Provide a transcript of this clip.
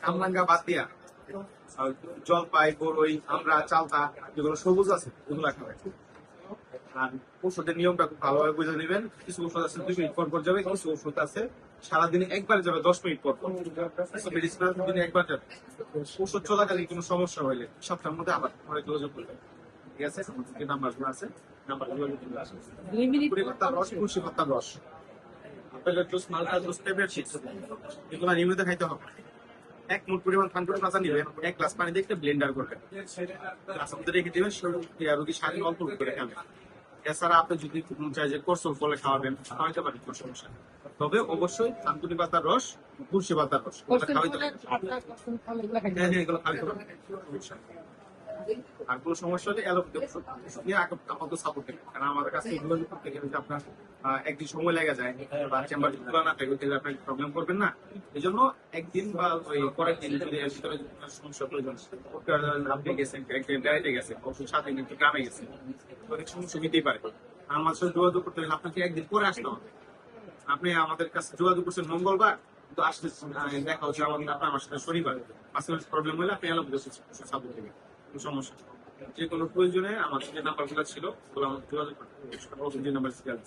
কামরাঙ্গা বাদ দিয়া জলপাই, বরই, আমরা, চালতা যেগুলো সবুজ আছে এগুলো খাবেন। আর ওষুধের নিয়মটা খুব ভালোভাবে বুঝে নেবেন। কিছু ওষুধ আছে 2 মিনিট পর পর যাবে, কিছু ওষুধ আছে সারাদিনে একবার যাবে 10 মিনিট পর পর। কিছু মেডিসিন আছে দিনে একবার যাবে। ওষুধ চলাকালীন কোনো সমস্যা হইলে সপ্তাহের মধ্যে আবার পরে যোগাযোগ করবেন। ঠিক আছে, যে নাম্বারগুলো আছে নাম্বারগুলো কুড়ি পাতার রস, তুলসী পাতার রস, আপেলের জুস, মালটা জুস, পেঁপের চিপস, এগুলো নিয়মিত খাইতে হবে। 1 মুঠ পরিমাণ ঠান্ডা কাঁচা নিবেন, 1 গ্লাস পানি দিয়ে একটু ব্লেন্ডার করবেন, গ্লাসের মধ্যে রেখে দিবেন, রোগী শারীরিক অল্প করে খাবেন। এছাড়া আপনি যদি চাই যে কোর্সল ফলে খাওয়াবেন, খাওয়াইতে পারেন, কোনো সমস্যা নেই। তবে অবশ্যই থানকুনি পাতার রস, তুলসী পাতার রস খাওয়াইতে পারেন। হ্যাঁ, এগুলো খাওয়াইতে পারেন, সমস্যা নেই। আর কোনো সমস্যা হলে অ্যালোপ্যাথি ওষুধ নিয়ে আপাতত সাপোর্ট দেবেন। কারণ আমাদের কাছে এগুলো করতে গেলে যে আপনার একদিন সময় লেগে যায় বা চেম্বার খোলা না থাকে, তাহলে আপনি প্রবলেম করবেন না। এই জন্য একদিন বা ওই পরের দিন যদি এর ভিতরে সমস্যা প্রয়োজন, আপনি গেছেন একদিন বেড়াইতে গেছেন, ওষুধ সাথে কিন্তু গ্রামে গেছেন, অনেক সমস্যা নিতেই পারে। আমার সাথে যোগাযোগ করতে হলে আপনাকে একদিন পরে আসতে হবে। আপনি আমাদের কাছে যোগাযোগ করছেন মঙ্গলবার, তো আসতে দেখা হচ্ছে আমাদের আপনার আমার সাথে শনিবার, পাশাপাশি প্রবলেম হলে আপনি অ্যালোপ্যাথি সাপোর্ট দেবেন, কোনো সমস্যা নেই। যে কোনো প্রয়োজনে আমার যে নাম্বারগুলো ছিল ওগুলো আমাকে যোগাযোগ করতে হবে।